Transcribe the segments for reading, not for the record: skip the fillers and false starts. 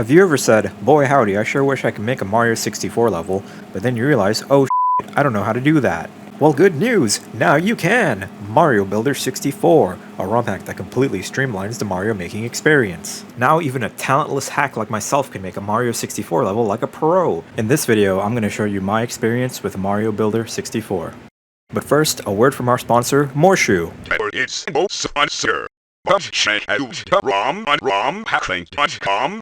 Have you ever said, boy howdy, I sure wish I could make a Mario 64 level, but then you realize, oh shit, I don't know how to do that. Well, good news! Now you can! Mario Builder 64, a ROM hack that completely streamlines the Mario making experience. Now even a talentless hack like myself can make a Mario 64 level like a pro. In this video, I'm going to show you my experience with Mario Builder 64. But first, a word from our sponsor, Morshoe. It's no sponsor. romhack.com.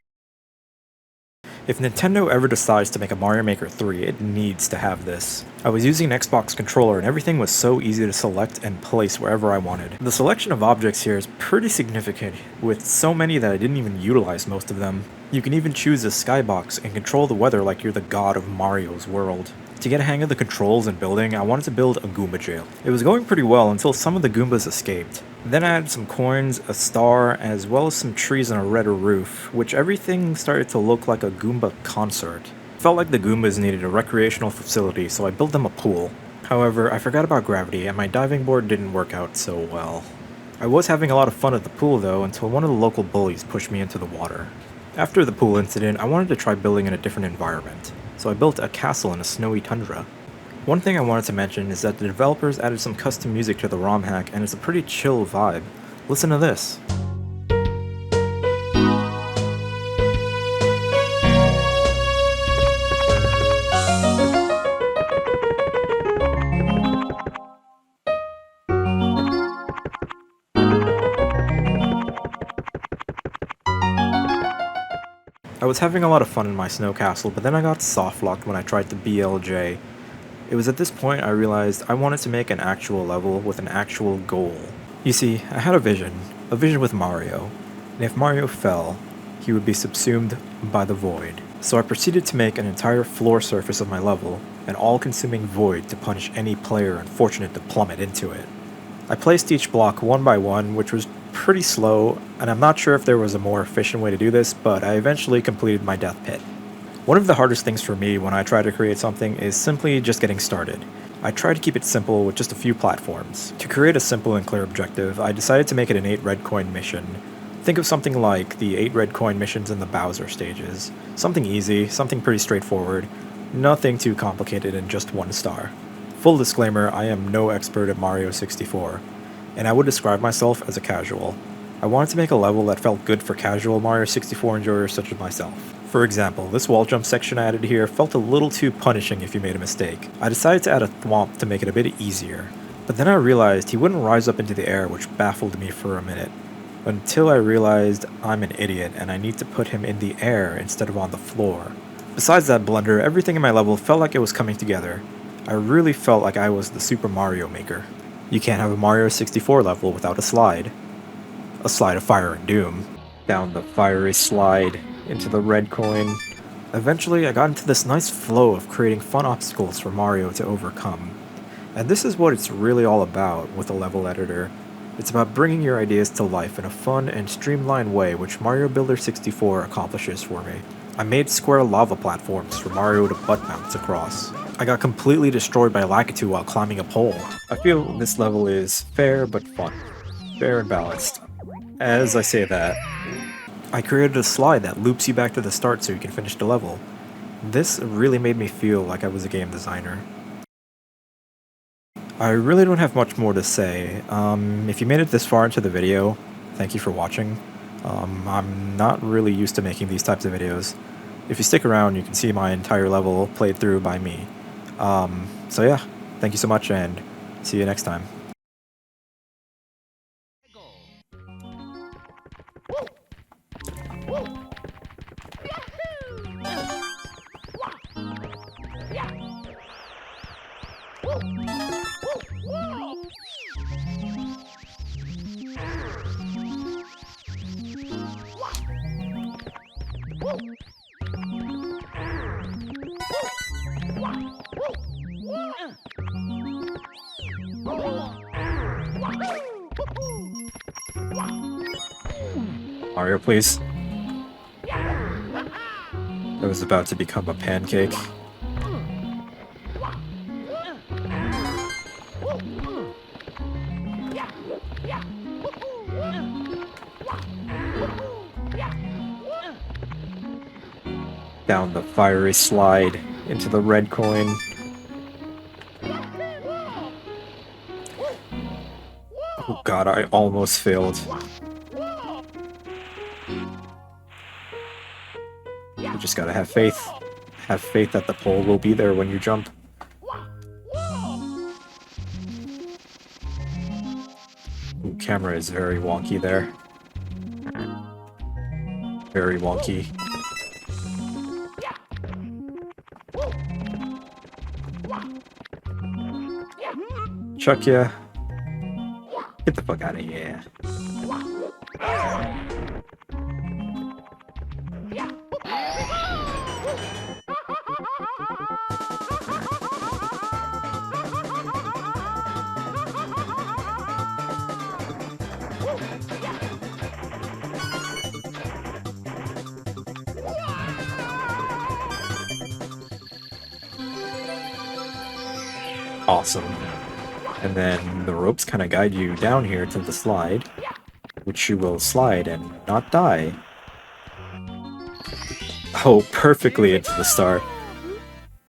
If Nintendo ever decides to make a Mario Maker 3, it needs to have this. I was using an Xbox controller and everything was so easy to select and place wherever I wanted. The selection of objects here is pretty significant, with so many that I didn't even utilize most of them. You can even choose a skybox and control the weather like you're the god of Mario's world. To get a hang of the controls and building, I wanted to build a Goomba jail. It was going pretty well until some of the Goombas escaped. Then I added some coins, a star, as well as some trees and a redder roof, which everything started to look like a Goomba concert. Felt like the Goombas needed a recreational facility, so I built them a pool. However, I forgot about gravity, and my diving board didn't work out so well. I was having a lot of fun at the pool though, until one of the local bullies pushed me into the water. After the pool incident, I wanted to try building in a different environment, so I built a castle in a snowy tundra. One thing I wanted to mention is that the developers added some custom music to the ROM hack, and it's a pretty chill vibe. Listen to this. I was having a lot of fun in my snow castle, but then I got soft-locked when I tried to BLJ. It was at this point I realized I wanted to make an actual level with an actual goal. You see, I had a vision with Mario, and if Mario fell, he would be subsumed by the void. So I proceeded to make an entire floor surface of my level, an all-consuming void to punish any player unfortunate to plummet into it. I placed each block one by one, which was pretty slow, and I'm not sure if there was a more efficient way to do this, but I eventually completed my death pit. One of the hardest things for me when I try to create something is simply just getting started. I try to keep it simple with just a few platforms. To create a simple and clear objective, I decided to make it an 8 red coin mission. Think of something like the 8 red coin missions in the Bowser stages. Something easy, something pretty straightforward, nothing too complicated and just 1 star. Full disclaimer, I am no expert at Mario 64, and I would describe myself as a casual. I wanted to make a level that felt good for casual Mario 64 enjoyers such as myself. For example, this wall jump section I added here felt a little too punishing if you made a mistake. I decided to add a thwomp to make it a bit easier, but then I realized he wouldn't rise up into the air, which baffled me for a minute. Until I realized I'm an idiot and I need to put him in the air instead of on the floor. Besides that blunder, everything in my level felt like it was coming together. I really felt like I was the Super Mario Maker. You can't have a Mario 64 level without a slide. A slide of fire and doom. Down the fiery slide, into the red coin. Eventually, I got into this nice flow of creating fun obstacles for Mario to overcome. And this is what it's really all about with a level editor. It's about bringing your ideas to life in a fun and streamlined way, which Mario Builder 64 accomplishes for me. I made square lava platforms for Mario to butt bounce across. I got completely destroyed by Lakitu while climbing a pole. I feel this level is fair but fun. Fair and balanced. As I say that, I created a slide that loops you back to the start so you can finish the level. This really made me feel like I was a game designer. I really don't have much more to say. If you made it this far into the video, thank you for watching. I'm not really used to making these types of videos. If you stick around, you can see my entire level played through by me. So yeah, thank you so much and see you next time. Mario, please. It was about to become a pancake. Down the fiery slide into the red coin. Oh god, I almost failed. You just gotta have faith. Have faith that the pole will be there when you jump. Ooh, camera is very wonky there. Very wonky. Chuck ya. Get the fuck out of here. Awesome. And then the ropes kind of guide you down here to the slide, which you will slide and not die. Oh, perfectly into the star.